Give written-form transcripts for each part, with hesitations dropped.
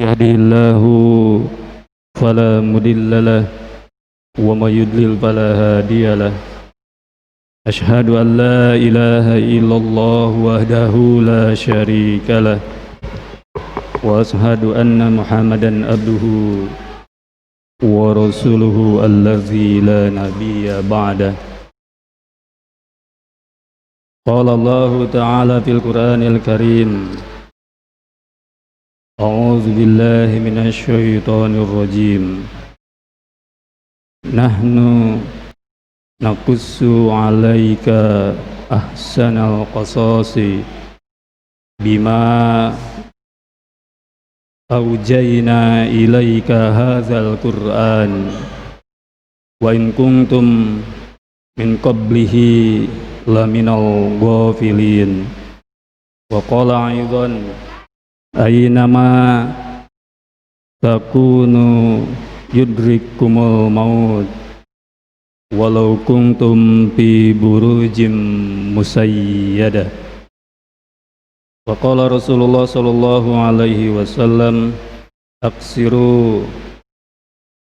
يهده الله فلا مضل له ومن يضلل فلا هادي له أشهد أن لا إله إلا الله وحده لا شريك له وأشهد أن محمدا عبده ورسوله الذي لا نبي بعده. قال الله تعالى في القرآن الكريم: أعوذ بالله من الشيطان الرجيم. نحن نقص عليك أحسن القصاص بما أوجينا إليك هذا القرآن وإن كنتم من قبله لمن الغافلين. وقال أيضا: أينما تكونوا يدرككم الموت ولو كنتم في بروج مسيدة. وقال رسول الله صلى الله عليه وسلم: أكثروا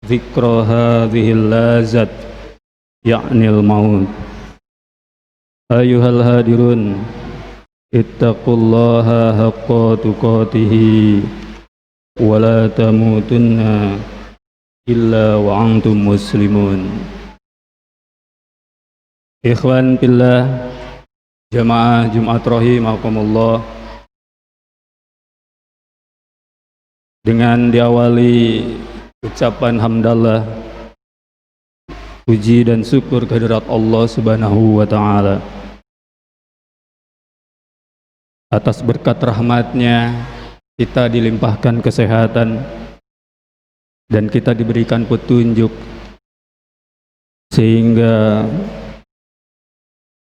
ذكر هذه اللذة يعني الموت. أيها الهادرون، اتقوا الله حق تقاته ولا تموتن إلا وأنتم مسلمون. Ikhwan fillah, jamaah Jumat rahimakumullah, dengan diawali ucapan hamdalah, puji dan syukur kehadirat Allah Subhanahu wa ta'ala atas berkat rahmatnya kita dilimpahkan kesehatan dan kita diberikan petunjuk sehingga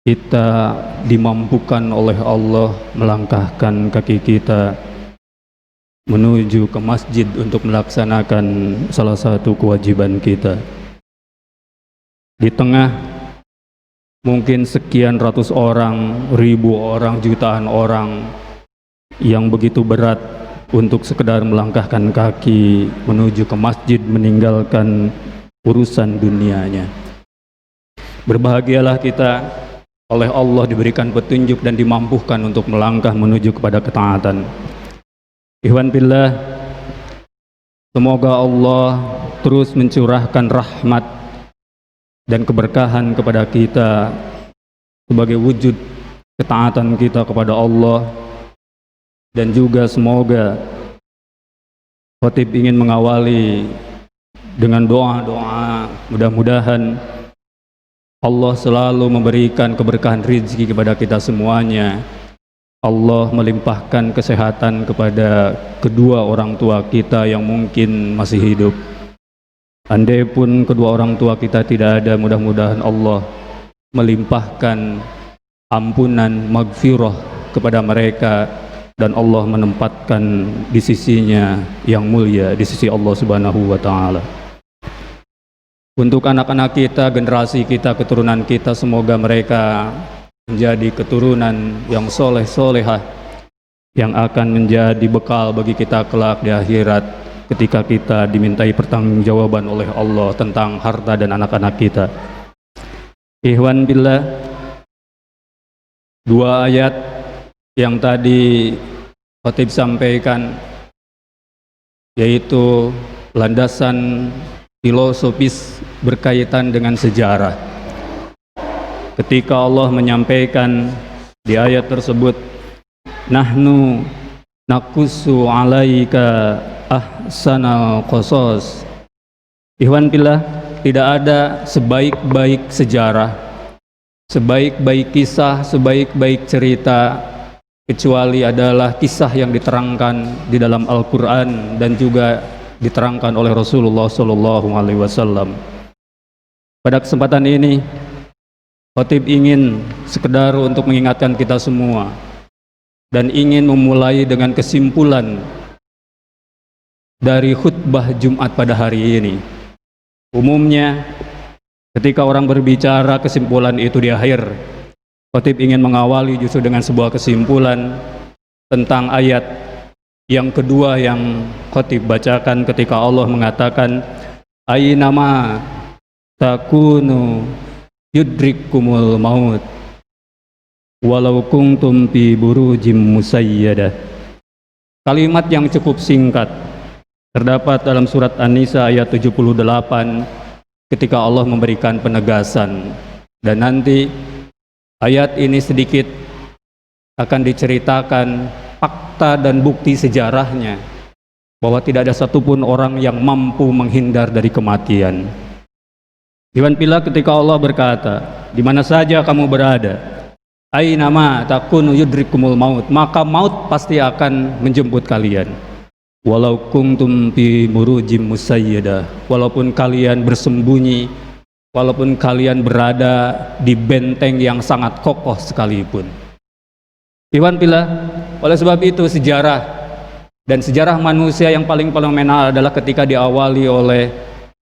kita dimampukan oleh Allah melangkahkan kaki kita menuju ke masjid untuk melaksanakan salah satu kewajiban kita. Di tengah mungkin sekian ratus orang, ribu orang, jutaan orang yang begitu berat untuk sekedar melangkahkan kaki menuju ke masjid meninggalkan urusan dunianya. Berbahagialah kita oleh Allah diberikan petunjuk dan dimampukan untuk melangkah menuju kepada ketaatan. Ikhwan billah, semoga Allah terus mencurahkan rahmat dan keberkahan kepada kita sebagai wujud ketaatan kita kepada Allah, dan juga semoga khatib ingin mengawali dengan doa-doa, mudah-mudahan Allah selalu memberikan keberkahan rezeki kepada kita semuanya. Allah melimpahkan kesehatan kepada kedua orang tua kita yang mungkin masih hidup. Andai pun kedua orang tua kita tidak ada, mudah-mudahan Allah melimpahkan ampunan, maghfirah kepada mereka, dan Allah menempatkan di sisinya yang mulia, di sisi Allah Subhanahu wa ta'ala. Untuk anak-anak kita, generasi kita, keturunan kita, semoga mereka menjadi keturunan yang soleh-solehah, yang akan menjadi bekal bagi kita kelak di akhirat ketika kita dimintai pertanggungjawaban oleh Allah tentang harta dan anak-anak kita. Ikhwan billah, dua ayat yang tadi khatib sampaikan, yaitu landasan filosofis berkaitan dengan sejarah. Ketika Allah menyampaikan di ayat tersebut, nahnu naqussu alaika ahsanal qasas. Ikhwan billah, tidak ada sebaik-baik sejarah, sebaik-baik kisah, sebaik-baik cerita kecuali adalah kisah yang diterangkan di dalam Al-Quran dan juga diterangkan oleh Rasulullah SAW. Pada kesempatan ini, khatib ingin sekedar untuk mengingatkan kita semua dan ingin memulai dengan kesimpulan dari khutbah Jumat pada hari ini. Umumnya ketika orang berbicara, kesimpulan itu di akhir. Khatib ingin mengawali justru dengan sebuah kesimpulan tentang ayat Yang kedua yang khatib bacakan ketika Allah mengatakan aynama takunu yudrikumul maut walau kuntum fi burujim musayyadah. Kalimat yang cukup singkat terdapat dalam surat An-Nisa ayat 78 ketika Allah memberikan penegasan, dan nanti ayat ini sedikit akan diceritakan fakta dan bukti sejarahnya bahwa tidak ada satupun orang yang mampu menghindar dari kematian. Iwan pila ketika Allah berkata, di mana saja kamu berada, aynama takunu yudrikumul maut, maka maut pasti akan menjemput kalian. Walau kuntum fi burujim musayyadah, walaupun kalian bersembunyi, walaupun kalian berada di benteng yang sangat kokoh sekalipun. Iwan pila, oleh sebab itu sejarah dan sejarah manusia yang paling fenomenal adalah ketika diawali oleh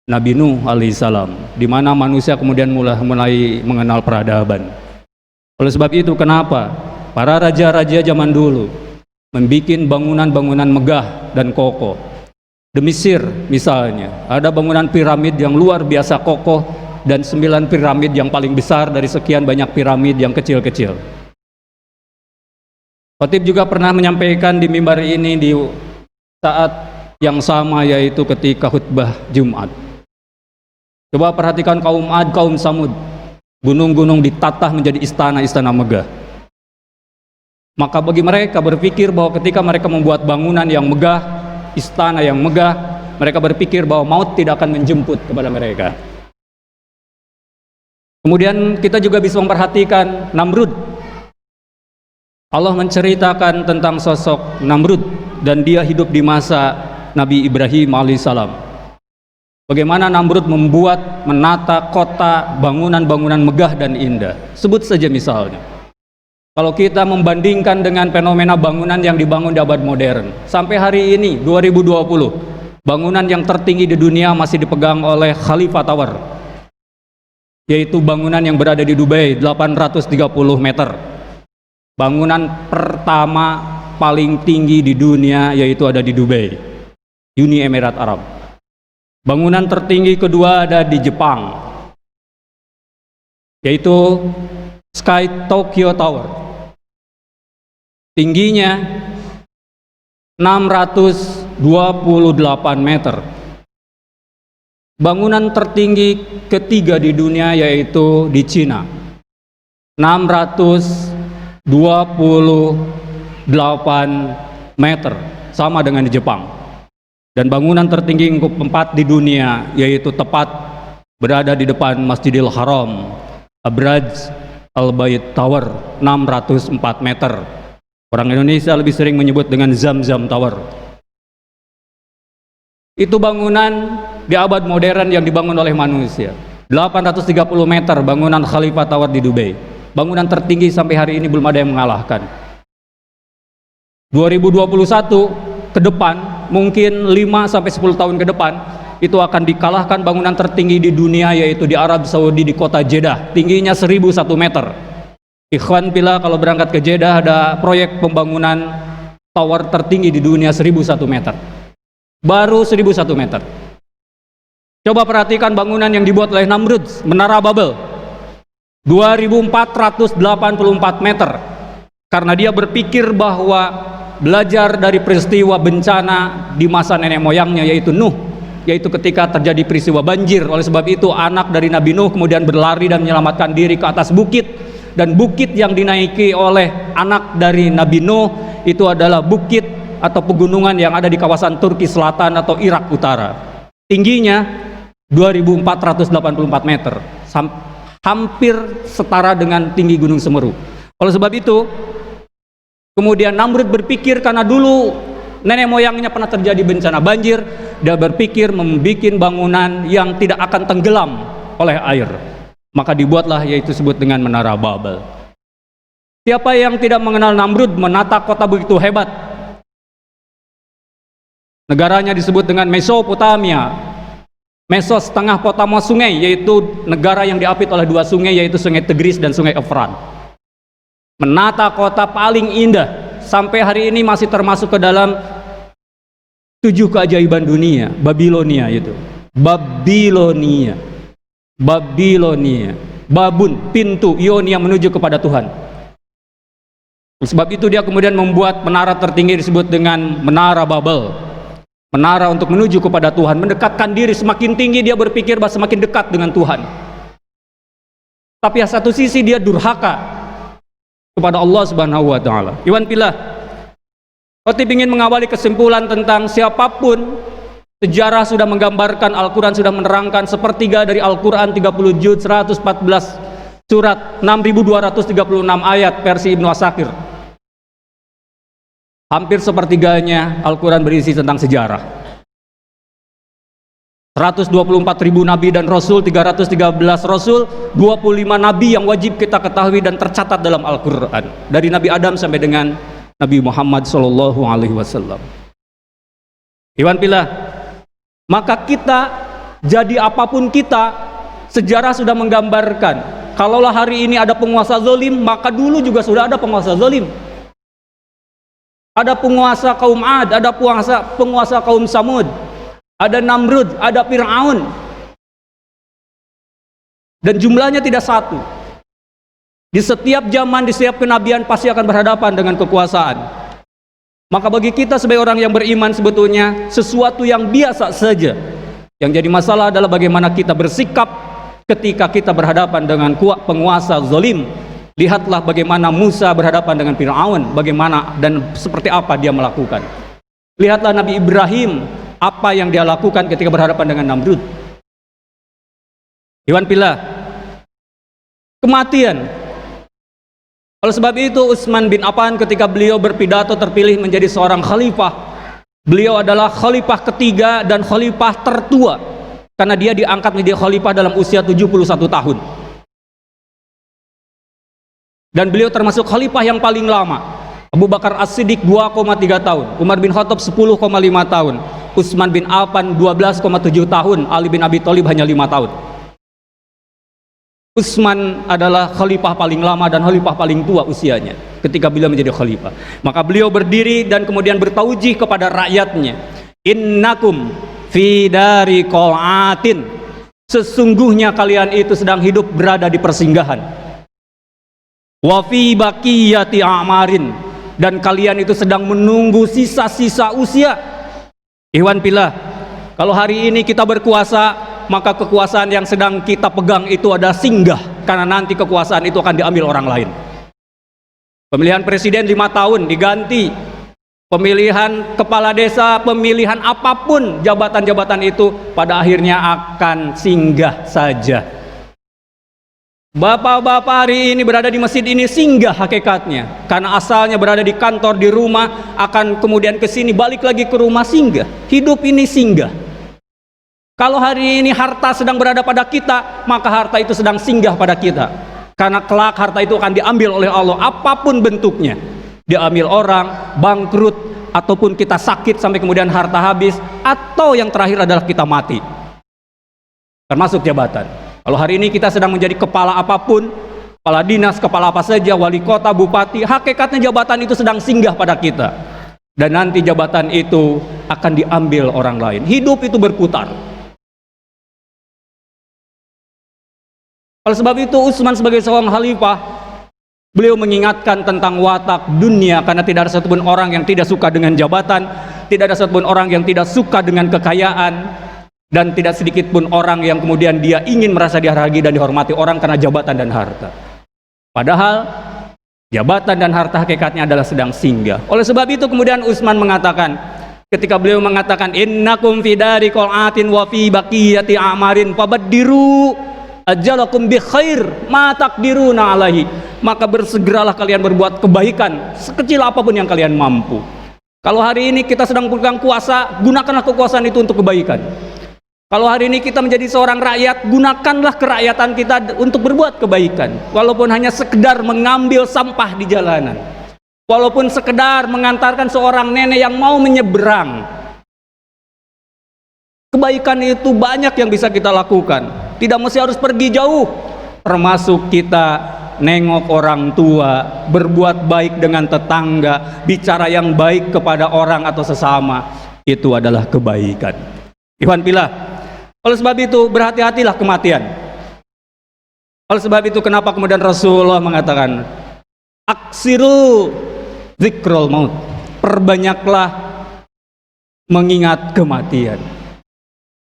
Nabi Nuh alaihissalam, di mana manusia kemudian mulai mengenal peradaban. Oleh sebab itu kenapa para raja-raja zaman dulu membuat bangunan-bangunan megah dan kokoh. Di Mesir misalnya, ada bangunan piramid yang luar biasa kokoh dan 9 piramid yang paling besar dari sekian banyak piramid yang kecil-kecil. Khatib juga pernah menyampaikan di mimbar ini di saat yang sama, yaitu ketika khutbah Jumat. Coba perhatikan kaum Ad, kaum Samud, gunung-gunung ditatah menjadi istana-istana megah. Maka bagi mereka berpikir bahwa ketika mereka membuat bangunan yang megah, istana yang megah, mereka berpikir bahwa maut tidak akan menjemput kepada mereka. Kemudian kita juga bisa memperhatikan Namrud. Allah menceritakan tentang sosok Namrud, dan dia hidup di masa Nabi Ibrahim alaihissalam. Bagaimana Namrud membuat, menata kota, bangunan-bangunan megah dan indah. Sebut saja misalnya, kalau kita membandingkan dengan fenomena bangunan yang dibangun di abad modern, sampai hari ini 2020, bangunan yang tertinggi di dunia masih dipegang oleh Khalifa Tower, yaitu bangunan yang berada di Dubai, 830 meter. Bangunan pertama paling tinggi di dunia yaitu ada di Dubai, Uni Emirat Arab. Bangunan tertinggi kedua ada di Jepang, yaitu Sky Tokyo Tower. Tingginya 628 meter. Bangunan tertinggi ketiga di dunia yaitu di Cina, 628 meter, sama dengan di Jepang. Dan bangunan tertinggi keempat di dunia yaitu tepat berada di depan Masjidil Haram, Abraj Al-Bait Tower, 604 meter. Orang Indonesia lebih sering menyebut dengan Zam-Zam Tower. Itu bangunan di abad modern yang dibangun oleh manusia. 830 meter bangunan Khalifa Tower di Dubai. Bangunan tertinggi sampai hari ini belum ada yang mengalahkan. 2021 ke depan, mungkin 5-10 tahun ke depan, itu akan dikalahkan bangunan tertinggi di dunia, yaitu di Arab Saudi, di kota Jeddah, tingginya 1001 meter. Ikhwan bila kalau berangkat ke Jeddah, ada proyek pembangunan tower tertinggi di dunia 1001 meter, baru 1001 meter. Coba perhatikan bangunan yang dibuat oleh Namrud, Menara Babel, 2484 meter, karena dia berpikir bahwa belajar dari peristiwa bencana di masa nenek moyangnya yaitu Nuh, yaitu ketika terjadi peristiwa banjir. Oleh sebab itu anak dari Nabi Nuh kemudian berlari dan menyelamatkan diri ke atas bukit, dan bukit yang dinaiki oleh anak dari Nabi Nuh itu adalah bukit atau pegunungan yang ada di kawasan Turki Selatan atau Irak Utara. Tingginya 2484 meter, hampir setara dengan tinggi Gunung Semeru. Oleh sebab itu kemudian Namrud berpikir, karena dulu nenek moyangnya pernah terjadi bencana banjir, dia berpikir membuat bangunan yang tidak akan tenggelam oleh air. Maka dibuatlah yaitu disebut dengan Menara Babel. Siapa yang tidak mengenal Namrud menata kota begitu hebat? Negaranya disebut dengan Mesopotamia. Mesos tengah Potamos sungai, yaitu negara yang diapit oleh dua sungai, yaitu Sungai Tigris dan Sungai Efrat. Menata kota paling indah, sampai hari ini masih termasuk ke dalam 7 keajaiban dunia, Babilonia itu. Babilonia. Babilonia. Babun, pintu, Ionia menuju kepada Tuhan. Sebab itu dia kemudian membuat menara tertinggi disebut dengan Menara Babel. Menara untuk menuju kepada Tuhan, mendekatkan diri semakin tinggi, dia berpikir bahwa semakin dekat dengan Tuhan. Tapi satu sisi dia durhaka kepada Allah Subhanahu wa taala. Iwan Pilah, khotib ingin mengawali kesimpulan tentang siapapun, sejarah sudah menggambarkan, Al-Quran sudah menerangkan, sepertiga dari Al-Quran 30 juz 114 surat 6236 ayat versi Ibnu Asakir. Hampir sepertiganya Al-Quran berisi tentang sejarah. 124.000 nabi dan rasul, 313 rasul, 25 nabi yang wajib kita ketahui dan tercatat dalam Al-Quran, dari Nabi Adam sampai dengan Nabi Muhammad SAW. Iwan Pilah, maka kita jadi apapun kita, sejarah sudah menggambarkan, kalaulah hari ini ada penguasa zalim, maka dulu juga sudah ada penguasa zalim. Ada penguasa kaum Ad, ada penguasa kaum Samud, ada Namrud, ada Fir'aun, dan jumlahnya tidak satu. Di setiap zaman, di setiap kenabian pasti akan berhadapan dengan kekuasaan. Maka bagi kita sebagai orang yang beriman, sebetulnya sesuatu yang biasa saja. Yang jadi masalah adalah bagaimana kita bersikap ketika kita berhadapan dengan penguasa zalim. Lihatlah bagaimana Musa berhadapan dengan Fir'aun, bagaimana dan seperti apa dia melakukan. Lihatlah Nabi Ibrahim, apa yang dia lakukan ketika berhadapan dengan Namrud. Iwan Pilah, kematian. Oleh sebab itu Utsman bin Affan ketika beliau berpidato terpilih menjadi seorang khalifah, beliau adalah khalifah ketiga dan khalifah tertua, karena dia diangkat menjadi khalifah dalam usia 71 tahun. Dan beliau termasuk khalifah yang paling lama. Abu Bakar As-Siddiq 2,3 tahun, Umar bin Khattab 10,5 tahun, Utsman bin Affan 12,7 tahun, Ali bin Abi Thalib hanya 5 tahun. Utsman adalah khalifah paling lama dan khalifah paling tua usianya ketika beliau menjadi khalifah. Maka beliau berdiri dan kemudian bertaujih kepada rakyatnya, innakum fi dari qal'atin, sesungguhnya kalian itu sedang hidup berada di persinggahan. Wa fi baqiyati a'marin, dan kalian itu sedang menunggu sisa-sisa usia. Iwan Pilah, kalau hari ini kita berkuasa, maka kekuasaan yang sedang kita pegang itu adalah singgah, karena nanti kekuasaan itu akan diambil orang lain. Pemilihan presiden 5 tahun diganti, pemilihan kepala desa, pemilihan apapun, jabatan-jabatan itu pada akhirnya akan singgah saja. Bapak-bapak hari ini berada di masjid ini singgah hakikatnya, karena asalnya berada di kantor, di rumah, akan kemudian ke sini, balik lagi ke rumah, singgah. Hidup ini singgah. Kalau hari ini harta sedang berada pada kita, maka harta itu sedang singgah pada kita, karena kelak harta itu akan diambil oleh Allah, apapun bentuknya. Diambil orang, bangkrut, ataupun kita sakit sampai kemudian harta habis, atau yang terakhir adalah kita mati, termasuk jabatan. Kalau hari ini kita sedang menjadi kepala apapun, kepala dinas, kepala apa saja, wali kota, bupati, hakikatnya jabatan itu sedang singgah pada kita, dan nanti jabatan itu akan diambil orang lain. Hidup itu berputar. Oleh sebab itu Utsman sebagai seorang khalifah, beliau mengingatkan tentang watak dunia, karena tidak ada satupun orang yang tidak suka dengan jabatan, tidak ada satupun orang yang tidak suka dengan kekayaan, dan tidak sedikit pun orang yang kemudian dia ingin merasa dihargai dan dihormati orang karena jabatan dan harta. Padahal jabatan dan harta hakikatnya adalah sedang singgah. Oleh sebab itu kemudian Utsman mengatakan, ketika beliau mengatakan innakum fi dari qal'atin wa fi baqiyati a'marin fabaddiru ajalakum bi khair ma taqdiruna alaihi, maka bersegeralah kalian berbuat kebaikan sekecil apapun yang kalian mampu. Kalau hari ini kita sedang pegang kuasa, gunakanlah kekuasaan itu untuk kebaikan. Kalau hari ini kita menjadi seorang rakyat, gunakanlah kerakyatan kita untuk berbuat kebaikan, walaupun hanya sekedar mengambil sampah di jalanan, walaupun sekedar mengantarkan seorang nenek yang mau menyeberang. Kebaikan itu banyak yang bisa kita lakukan, tidak mesti harus pergi jauh, termasuk kita nengok orang tua, berbuat baik dengan tetangga, bicara yang baik kepada orang atau sesama. itu adalah kebaikan. Ikhwan fillah, oleh sebab itu berhati-hatilah kematian. Oleh sebab itu kenapa kemudian Rasulullah mengatakan aksiru zikrul maut, perbanyaklah mengingat kematian,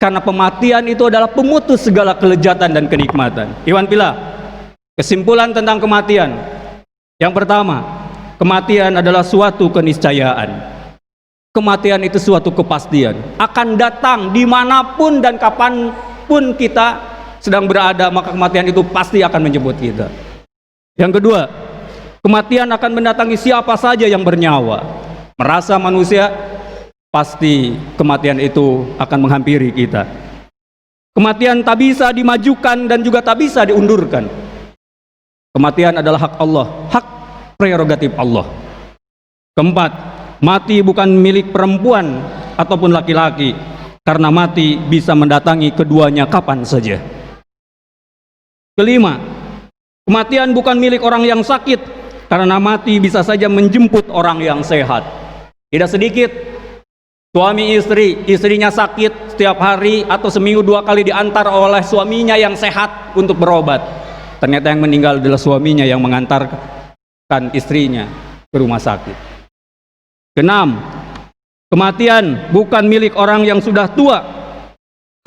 karena kematian itu adalah pemutus segala kelezatan dan kenikmatan. Ikhwan fillah, kesimpulan tentang kematian yang pertama, kematian adalah suatu keniscayaan. Kematian itu suatu kepastian, akan datang dimanapun dan kapanpun kita sedang berada, maka kematian itu pasti akan menjemput kita. Yang kedua, kematian akan mendatangi siapa saja yang bernyawa. Merasa manusia, pasti kematian itu akan menghampiri kita. Kematian tak bisa dimajukan dan juga tak bisa diundurkan. Kematian adalah hak Allah, hak prerogatif Allah. Keempat, mati bukan milik perempuan ataupun laki-laki, karena mati bisa mendatangi keduanya kapan saja. Kelima, kematian bukan milik orang yang sakit, karena mati bisa saja menjemput orang yang sehat. Tidak sedikit suami istri, istrinya sakit setiap hari atau seminggu 2 kali diantar oleh suaminya yang sehat untuk berobat. Ternyata yang meninggal adalah suaminya yang mengantarkan istrinya ke rumah sakit. Keenam, kematian bukan milik orang yang sudah tua,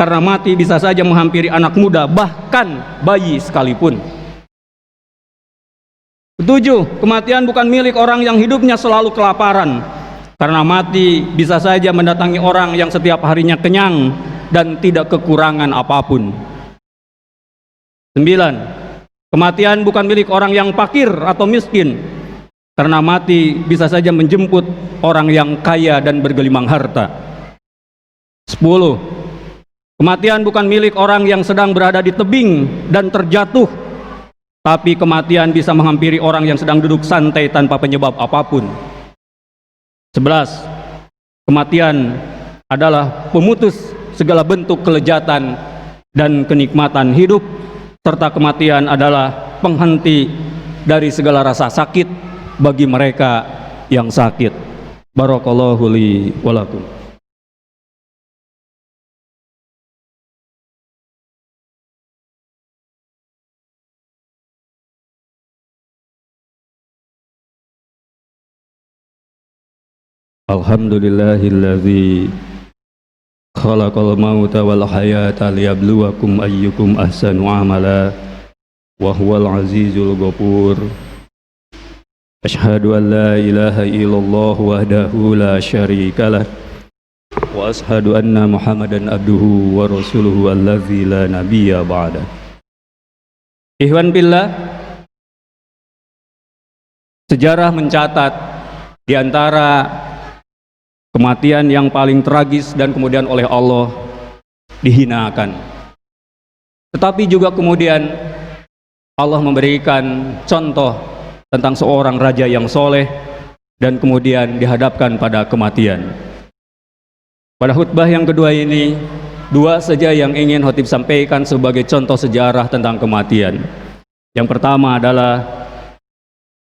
karena mati bisa saja menghampiri anak muda, bahkan bayi sekalipun. Ketujuh, kematian bukan milik orang yang hidupnya selalu kelaparan, karena mati bisa saja mendatangi orang yang setiap harinya kenyang dan tidak kekurangan apapun. 9, kematian bukan milik orang yang fakir atau miskin, karena mati bisa saja menjemput orang yang kaya dan bergelimang harta. 10, kematian bukan milik orang yang sedang berada di tebing dan terjatuh, tapi kematian bisa menghampiri orang yang sedang duduk santai tanpa penyebab apapun. 11, kematian adalah pemutus segala bentuk kelezatan dan kenikmatan hidup, serta kematian adalah penghenti dari segala rasa sakit bagi mereka yang sakit. Barakallahu li wa lakum. Alhamdulillahilladzi khalaqal mauta wal hayata liyabluwakum ayyukum ahsanu amala wa huwal azizul ghafur. Asyhadu an la ilaha illallah wahdahu la syarikalah wa asyhadu anna Muhammadan abduhu wa rasuluhu allazi la nabiyya ba'da. Ikhwan fillah, sejarah mencatat di antara kematian yang paling tragis dan kemudian oleh Allah dihinakan, tetapi juga kemudian Allah memberikan contoh tentang seorang raja yang soleh dan kemudian dihadapkan pada kematian. Pada khutbah yang kedua ini, 2 saja yang ingin khotib sampaikan sebagai contoh sejarah tentang kematian. Yang pertama adalah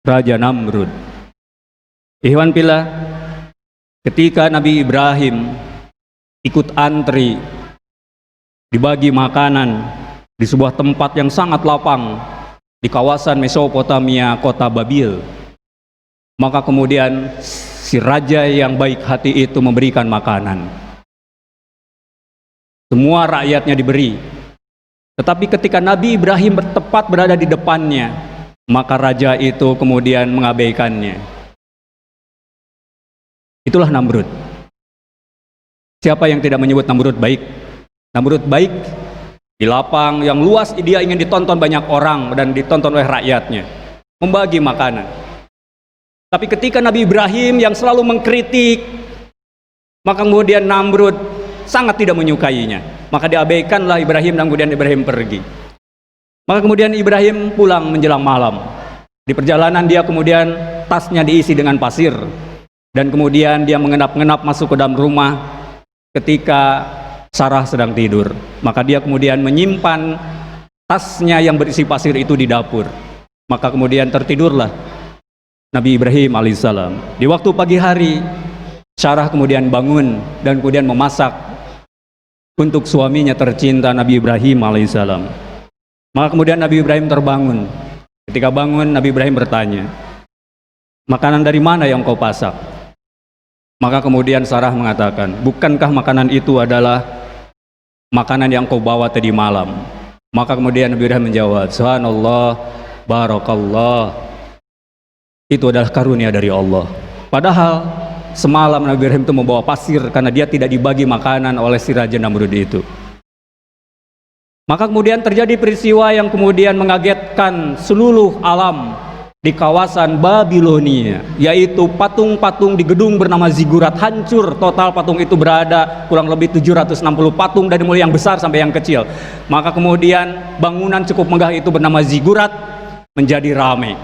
Raja Namrud. Ikhwan fillah, ketika Nabi Ibrahim ikut antri dibagi makanan di sebuah tempat yang sangat lapang di kawasan Mesopotamia, kota Babil, maka kemudian si raja yang baik hati itu memberikan makanan. Semua rakyatnya diberi. Tetapi ketika Nabi Ibrahim tepat berada di depannya, maka raja itu kemudian mengabaikannya. Itulah Namrud. Siapa yang tidak menyebut Namrud baik? Namrud baik di lapang yang luas, dia ingin ditonton banyak orang dan ditonton oleh rakyatnya, membagi makanan. Tapi ketika Nabi Ibrahim yang selalu mengkritik, maka kemudian Namrud sangat tidak menyukainya, maka diabaikanlah Ibrahim dan kemudian Ibrahim pergi. Maka kemudian Ibrahim pulang menjelang malam. Di perjalanan dia kemudian tasnya diisi dengan pasir, dan kemudian dia mengenap-ngenap masuk ke dalam rumah ketika Sarah sedang tidur. Maka dia kemudian menyimpan tasnya yang berisi pasir itu di dapur. Maka kemudian tertidurlah Nabi Ibrahim alaihissalam. Di waktu pagi hari, Sarah kemudian bangun dan kemudian memasak untuk suaminya tercinta Nabi Ibrahim alaihissalam. Maka kemudian Nabi Ibrahim terbangun. Ketika bangun, Nabi Ibrahim bertanya, makanan dari mana yang kau pasak? Maka kemudian Sarah mengatakan, bukankah makanan itu adalah makanan yang kau bawa tadi malam? Maka kemudian Nabi Ibrahim menjawab, subhanallah, barakallah, itu adalah karunia dari Allah. Padahal semalam Nabi Ibrahim itu membawa pasir karena dia tidak dibagi makanan oleh si Raja Namrud itu. Maka kemudian terjadi peristiwa yang kemudian mengagetkan seluruh alam di kawasan Babilonia, yaitu patung-patung di gedung bernama Zigurat hancur total. Patung itu berada kurang lebih 760 patung dari mulai yang besar sampai yang kecil. Maka kemudian bangunan cukup megah itu bernama Zigurat menjadi ramai.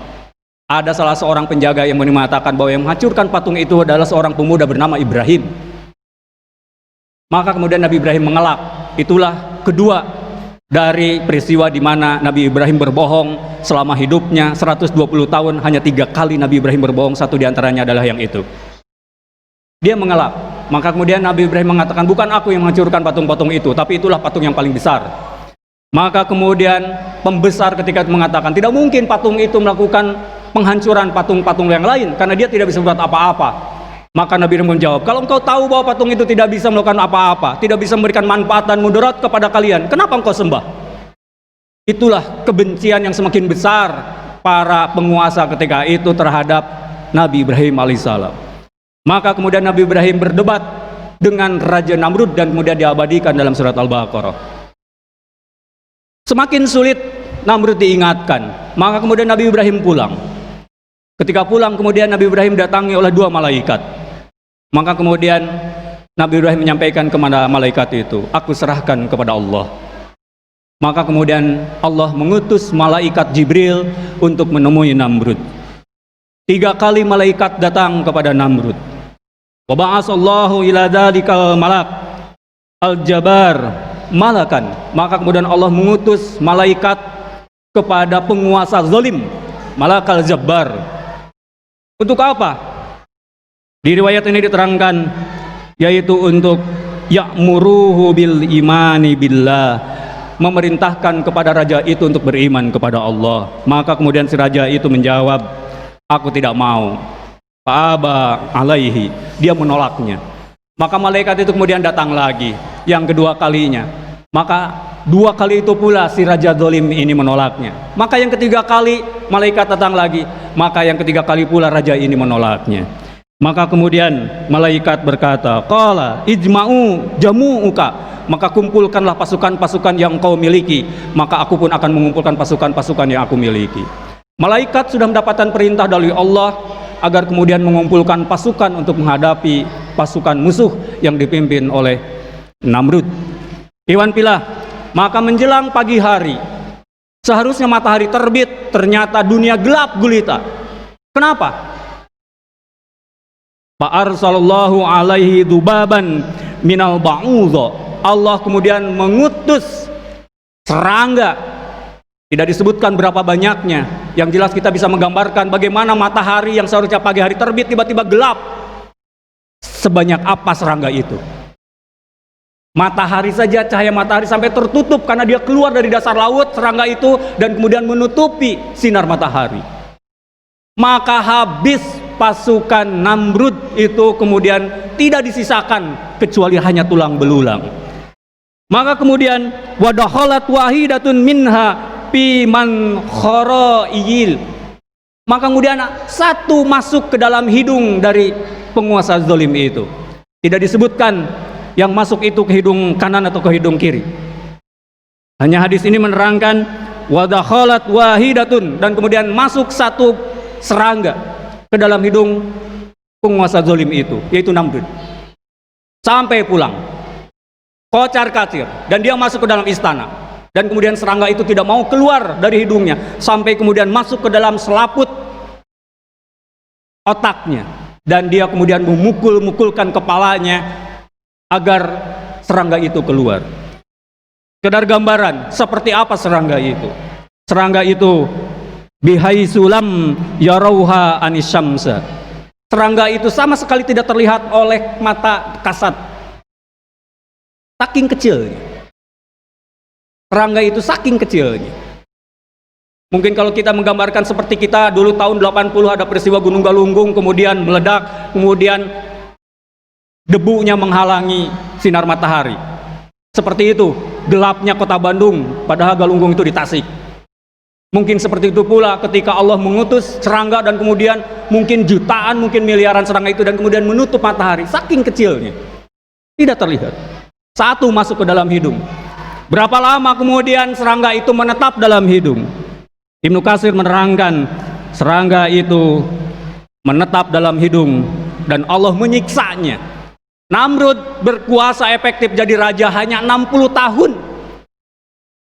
Ada salah seorang penjaga yang mengatakan bahwa yang menghancurkan patung itu adalah seorang pemuda bernama Ibrahim. Maka kemudian Nabi Ibrahim mengelak. Itulah kedua dari peristiwa di mana Nabi Ibrahim berbohong selama hidupnya 120 tahun. Hanya 3 kali Nabi Ibrahim berbohong, satu diantaranya adalah yang itu. Dia mengelak. Maka kemudian Nabi Ibrahim mengatakan, bukan aku yang menghancurkan patung-patung itu, tapi itulah patung yang paling besar. Maka kemudian pembesar ketika itu mengatakan, tidak mungkin patung itu melakukan penghancuran patung-patung yang lain, karena dia tidak bisa berbuat apa-apa. Maka Nabi Ibrahim menjawab, kalau engkau tahu bahwa patung itu tidak bisa melakukan apa-apa, tidak bisa memberikan manfaat dan mudarat kepada kalian, kenapa engkau sembah? Itulah kebencian yang semakin besar para penguasa ketika itu terhadap Nabi Ibrahim alaihissalam. Maka kemudian Nabi Ibrahim berdebat dengan Raja Namrud dan kemudian diabadikan dalam surat Al-Baqarah. Semakin sulit Namrud diingatkan, maka kemudian Nabi Ibrahim pulang. Ketika pulang kemudian Nabi Ibrahim datangi oleh 2 malaikat. Maka kemudian Nabi Ibrahim menyampaikan kepada malaikat itu, aku serahkan kepada Allah. Maka kemudian Allah mengutus malaikat Jibril untuk menemui Namrud. 3 kali malaikat datang kepada Namrud. Wa ba'asallahu ila dzalikal malak al-jabar malakan. Maka kemudian Allah mengutus malaikat kepada penguasa zalim, malakal jabbar. Untuk apa? Di riwayat ini diterangkan, yaitu untuk ya'muruhu bil imani billah, memerintahkan kepada raja itu untuk beriman kepada Allah. Maka kemudian si raja itu menjawab, aku tidak mau. Fa'aba alaihi, dia menolaknya. Maka malaikat itu kemudian datang lagi yang kedua kalinya. Maka 2 kali itu pula si raja zalim ini menolaknya. Maka yang ketiga kali malaikat datang lagi. Maka yang ketiga kali pula raja ini menolaknya. Maka kemudian malaikat berkata, qala ijma'u jamu'uka, maka kumpulkanlah pasukan-pasukan yang kau miliki, maka aku pun akan mengumpulkan pasukan-pasukan yang aku miliki. Malaikat sudah mendapatkan perintah dari Allah agar kemudian mengumpulkan pasukan untuk menghadapi pasukan musuh yang dipimpin oleh Namrud. Iwan pilah, maka menjelang pagi hari, seharusnya matahari terbit, ternyata dunia gelap gulita. Kenapa? Fa'arsalallahu alaihi dubaban minal ba'udha. Allah kemudian mengutus serangga. Tidak disebutkan berapa banyaknya. Yang jelas kita bisa menggambarkan bagaimana matahari yang seharusnya pagi hari terbit tiba-tiba gelap. Sebanyak apa serangga itu? Matahari saja, cahaya matahari sampai tertutup karena dia keluar dari dasar laut, serangga itu, dan kemudian menutupi sinar matahari. Maka habis pasukan Namrud itu, kemudian tidak disisakan kecuali hanya tulang belulang. Maka kemudian wadakhalat wahidatun minha fi man kharaiyil, maka kemudian satu masuk ke dalam hidung dari penguasa zalim itu. Tidak disebutkan yang masuk itu ke hidung kanan atau ke hidung kiri. Hanya hadis ini menerangkan wadakhalat wahidatun, dan kemudian masuk satu serangga ke dalam hidung penguasa zalim itu, yaitu Namrud. Sampai pulang kocar kacir, dan dia masuk ke dalam istana, dan kemudian serangga itu tidak mau keluar dari hidungnya sampai kemudian masuk ke dalam selaput otaknya, dan dia kemudian memukul-mukulkan kepalanya agar serangga itu keluar. Sekedar gambaran seperti apa serangga itu. Serangga itu bihaitsulam yarauha anisyamsa, Serangga itu sama sekali tidak terlihat oleh mata kasat, saking kecilnya. Serangga itu saking kecilnya. Mungkin kalau kita menggambarkan seperti kita dulu tahun 80 ada peristiwa Gunung Galunggung, kemudian meledak, kemudian debunya menghalangi sinar matahari. Seperti itu gelapnya kota Bandung, padahal Galunggung itu di Tasik. Mungkin seperti itu pula ketika Allah mengutus serangga dan kemudian mungkin jutaan, mungkin miliaran serangga itu dan kemudian menutup matahari, saking kecilnya tidak terlihat. Satu masuk ke dalam hidung. Berapa lama kemudian serangga itu menetap dalam hidung? Ibnu Katsir menerangkan serangga itu menetap dalam hidung dan Allah menyiksanya. Namrud berkuasa efektif jadi raja hanya 60 tahun,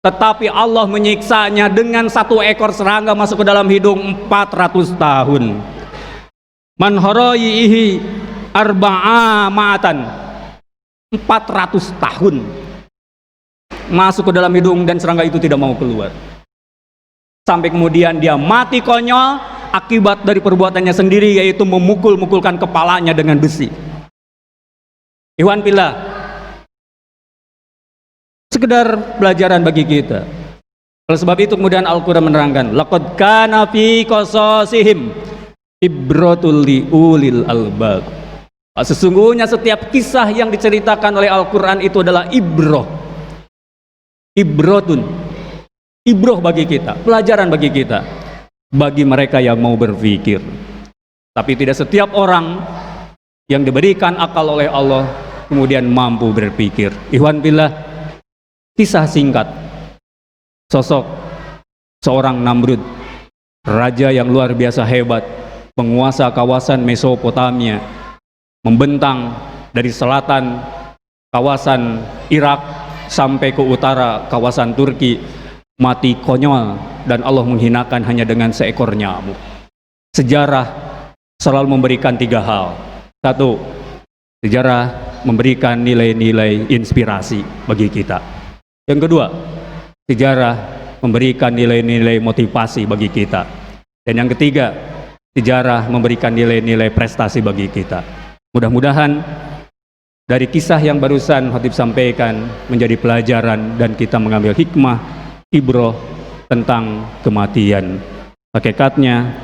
tetapi Allah menyiksanya dengan satu ekor serangga masuk ke dalam hidung 400 tahun. Man harayihi arba'a ma'atan, 400 tahun masuk ke dalam hidung dan serangga itu tidak mau keluar. Sampai kemudian dia mati konyol akibat dari perbuatannya sendiri, yaitu memukul-mukulkan kepalanya dengan besi. Ikhwan fillah, sekedar pelajaran bagi kita. Oleh sebab itu kemudian Al-Quran menerangkan, laqad kana fi qasasihim ibratul liulil albab. Sesungguhnya setiap kisah yang diceritakan oleh Al-Quran itu adalah ibroh, ibrotun, ibroh bagi kita, pelajaran bagi kita, bagi mereka yang mau berpikir. Tapi tidak setiap orang yang diberikan akal oleh Allah kemudian mampu berpikir. Ikhwan fillah, kisah singkat sosok seorang Namrud, raja yang luar biasa hebat, penguasa kawasan Mesopotamia, membentang dari selatan kawasan Irak sampai ke utara kawasan Turki, mati konyol dan Allah menghinakan hanya dengan seekor nyamuk. Sejarah selalu memberikan 3 hal. 1, sejarah memberikan nilai-nilai inspirasi bagi kita. Yang kedua, sejarah memberikan nilai-nilai motivasi bagi kita. Dan yang ketiga, sejarah memberikan nilai-nilai prestasi bagi kita. Mudah-mudahan dari kisah yang barusan Khatib sampaikan menjadi pelajaran dan kita mengambil hikmah, ibroh tentang kematian. Hakikatnya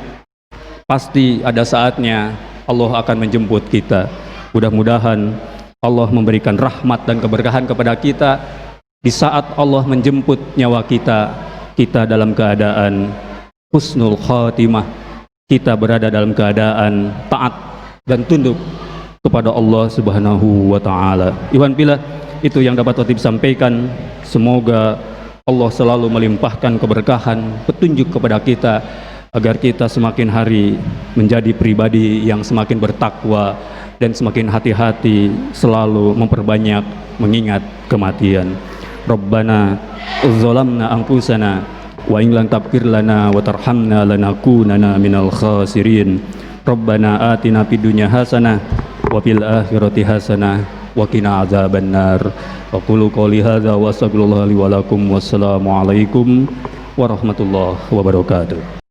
pasti ada saatnya Allah akan menjemput kita. Mudah-mudahan Allah memberikan rahmat dan keberkahan kepada kita di saat Allah menjemput nyawa kita, kita dalam keadaan husnul khatimah, kita berada dalam keadaan taat dan tunduk kepada Allah Subhanahu wa taala. Ikhwan fillah, itu yang dapat Khatib sampaikan. Semoga Allah selalu melimpahkan keberkahan, petunjuk kepada kita agar kita semakin hari menjadi pribadi yang semakin bertakwa dan semakin hati-hati selalu memperbanyak mengingat kematian. Rabbana zalamna anfusana wa in lam taghfir lana wa tarhamna lanakunanna minal khasirin. Rabbana atina fid dunya hasanah wa fil akhirati hasanah wa qina adzabannar. Wa qulu qouli hadza wa astaghfirullaha li wa lakum. Wassalamu alaikum warahmatullahi wabarakatuh.